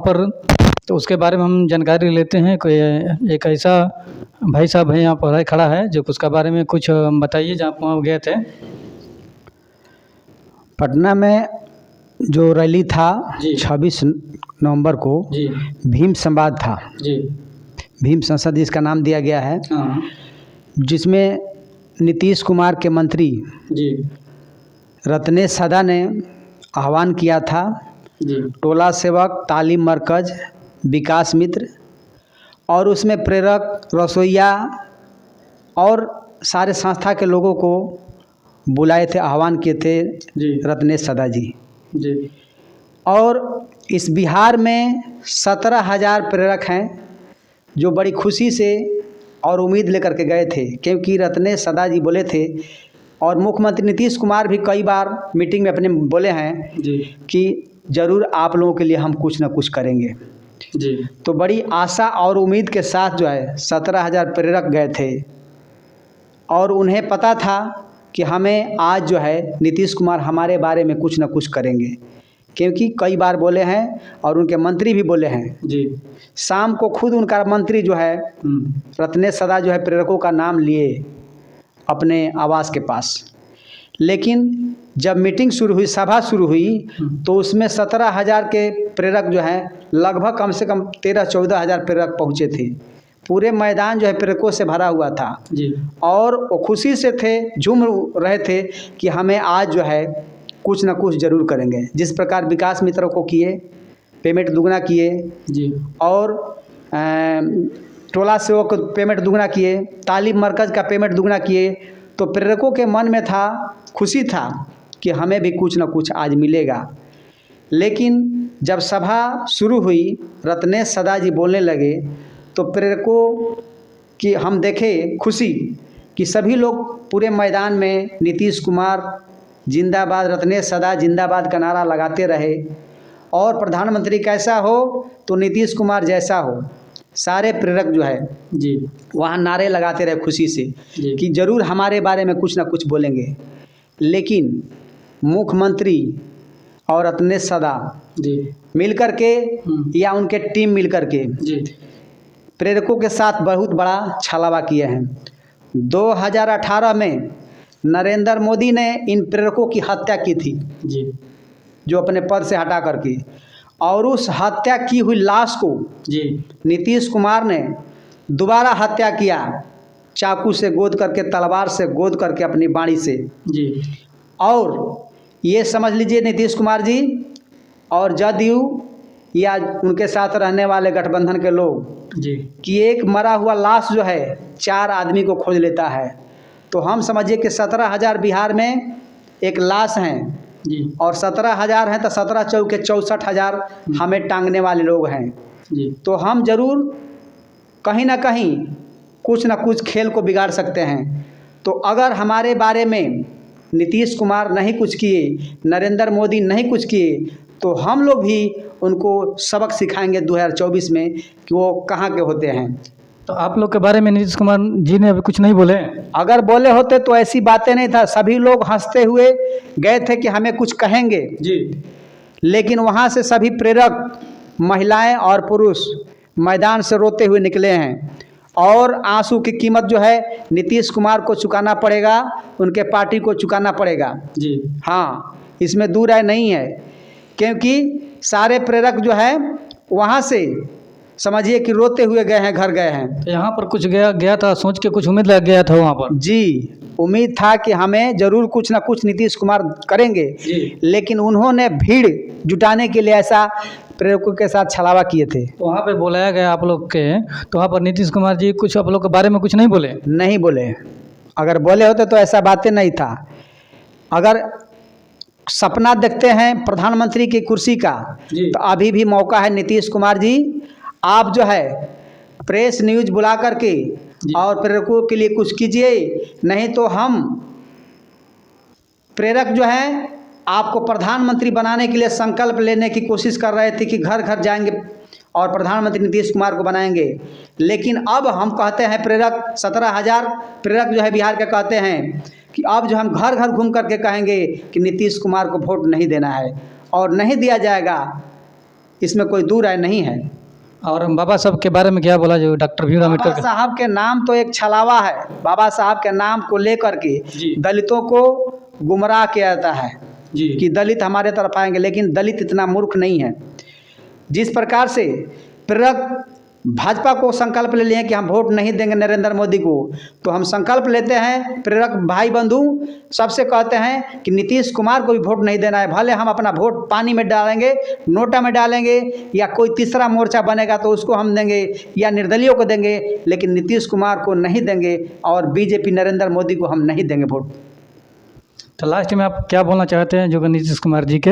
पर तो उसके बारे में हम जानकारी लेते हैं। कोई एक ऐसा भाई साहब है यहाँ पर खड़ा है जो उसका बारे में कुछ बताइए जहाँ आप वहाँ गए थे। पटना में जो रैली था जी 26 नवंबर को जी भीम संवाद था। जी भीम संसद जिसका नाम दिया गया है, हाँ जिसमें नीतीश कुमार के मंत्री जी रत्नेश सदा ने आह्वान किया था। जी टोला सेवक, तालीम मरकज, विकास मित्र और उसमें प्रेरक, रसोइया और सारे संस्था के लोगों को बुलाए थे, आह्वान किए थे जी रत्नेश सदा जी। जी और इस बिहार में 17,000 प्रेरक हैं जो बड़ी खुशी से और उम्मीद लेकर के गए थे, क्योंकि रत्नेश सदा जी बोले थे और मुख्यमंत्री नीतीश कुमार भी कई बार मीटिंग में अपने बोले हैं जी कि ज़रूर आप लोगों के लिए हम कुछ न कुछ करेंगे। जी तो बड़ी आशा और उम्मीद के साथ जो है 17,000 प्रेरक गए थे और उन्हें पता था कि हमें आज जो है नीतीश कुमार हमारे बारे में कुछ न कुछ करेंगे, क्योंकि कई बार बोले हैं और उनके मंत्री भी बोले हैं। जी शाम को खुद उनका मंत्री जो है रत्नेश सदा जो है प्रेरकों का नाम लिए अपने आवास के पास, लेकिन जब मीटिंग शुरू हुई, सभा शुरू हुई, तो उसमें 17,000 के प्रेरक जो हैं लगभग कम से कम 13-14,000 प्रेरक पहुँचे थे। पूरे मैदान जो है प्रेरकों से भरा हुआ था जी और वो खुशी से थे, झूम रहे थे कि हमें आज जो है कुछ न कुछ ज़रूर करेंगे। जिस प्रकार विकास मित्रों को किए, पेमेंट दुगना किए जी और टोला सेवक को पेमेंट दुगना किए, तालीम मरकज़ का पेमेंट दुगना किए, तो प्रेरकों के मन में था, खुशी था कि हमें भी कुछ न कुछ आज मिलेगा। लेकिन जब सभा शुरू हुई, रत्नेश सदा जी बोलने लगे, तो प्रेरकों की हम देखे खुशी कि सभी लोग पूरे मैदान में नीतीश कुमार जिंदाबाद, रत्नेश सदा जिंदाबाद का नारा लगाते रहे और प्रधानमंत्री कैसा हो तो नीतीश कुमार जैसा हो। सारे प्रेरक जो है जी वहाँ नारे लगाते रहे खुशी से जी कि ज़रूर हमारे बारे में कुछ ना कुछ बोलेंगे। लेकिन मुख्यमंत्री और रत्नेश सदा जी मिलकर के या उनके टीम मिलकर के जी प्रेरकों के साथ बहुत बड़ा छलावा किए हैं। 2018 में नरेंद्र मोदी ने इन प्रेरकों की हत्या की थी, जी जो अपने पद से हटा करके, और उस हत्या की हुई लाश को जी नीतीश कुमार ने दोबारा हत्या किया, चाकू से गोद करके, तलवार से गोद करके अपनी बाणी से। जी और ये समझ लीजिए नीतीश कुमार जी और जदयू या उनके साथ रहने वाले गठबंधन के लोग जी कि एक मरा हुआ लाश जो है 4 आदमी को खोज लेता है। तो हम समझिए कि 17,000 बिहार में एक लाश हैं जी और 17,000 हैं तो 17 चौके 64,000 हमें टांगने वाले लोग हैं। जी तो हम ज़रूर कहीं ना कहीं कुछ ना कुछ खेल को बिगाड़ सकते हैं। तो अगर हमारे बारे में नीतीश कुमार नहीं कुछ किए, नरेंद्र मोदी नहीं कुछ किए, तो हम लोग भी उनको सबक सिखाएंगे 2024 में कि वो कहाँ के होते हैं। तो आप लोग के बारे में नीतीश कुमार जी ने अभी कुछ नहीं बोले? अगर बोले होते तो ऐसी बातें नहीं था, सभी लोग हंसते हुए गए थे कि हमें कुछ कहेंगे। जी लेकिन वहाँ से सभी प्रेरक, महिलाएं और पुरुष मैदान से रोते हुए निकले हैं और आंसू की कीमत जो है नीतीश कुमार को चुकाना पड़ेगा, उनके पार्टी को चुकाना पड़ेगा। जी हाँ, इसमें दूर राय नहीं है, क्योंकि सारे प्रेरक जो है वहाँ से समझिए कि रोते हुए गए हैं, घर गए हैं। तो यहाँ पर कुछ गया था, सोच के कुछ उम्मीद लग गया था वहाँ पर? जी, उम्मीद था कि हमें ज़रूर कुछ ना कुछ नीतीश कुमार करेंगे। जी लेकिन उन्होंने भीड़ जुटाने के लिए ऐसा प्रेरकों के साथ छलावा किए थे। तो वहाँ पे बुलाया गया आप लोग के, तो वहाँ पर नीतीश कुमार जी कुछ आप लोग के बारे में कुछ नहीं बोले? नहीं बोले। अगर बोले होते तो ऐसा बातें नहीं था। अगर सपना देखते हैं प्रधानमंत्री की कुर्सी का, जी तो अभी भी मौका है नीतीश कुमार जी, आप जो है प्रेस न्यूज़ बुला करके और प्रेरकों के लिए कुछ कीजिए, नहीं तो हम प्रेरक जो हैं आपको प्रधानमंत्री बनाने के लिए संकल्प लेने की कोशिश कर रहे थे कि घर घर जाएंगे और प्रधानमंत्री नीतीश कुमार को बनाएंगे। लेकिन अब हम कहते हैं प्रेरक 17,000 प्रेरक जो है बिहार के कहते हैं कि अब जो हम घर घर घूम करके कहेंगे कि नीतीश कुमार को वोट नहीं देना है और नहीं दिया जाएगा। इसमें कोई दो राय नहीं है। और बाबा साहब के बारे में क्या बोला जो डॉक्टर भीमराव बाबा अम्बेडकर साहब के नाम तो एक छलावा है। बाबा साहब के नाम को लेकर के जी। दलितों को गुमराह किया जाता है जी कि दलित हमारे तरफ आएंगे, लेकिन दलित इतना मूर्ख नहीं है। जिस प्रकार से प्रेरक भाजपा को संकल्प ले लिए कि हम वोट नहीं देंगे नरेंद्र मोदी को, तो हम संकल्प लेते हैं प्रेरक भाई बंधु सबसे कहते हैं कि नीतीश कुमार को भी वोट नहीं देना है। भले हम अपना वोट पानी में डालेंगे, नोटा में डालेंगे, या कोई तीसरा मोर्चा बनेगा तो उसको हम देंगे, या निर्दलियों को देंगे, लेकिन नीतीश कुमार को नहीं देंगे और बीजेपी नरेंद्र मोदी को हम नहीं देंगे वोट। तो लास्ट में आप क्या बोलना चाहते हैं जो कि नीतीश कुमार जी के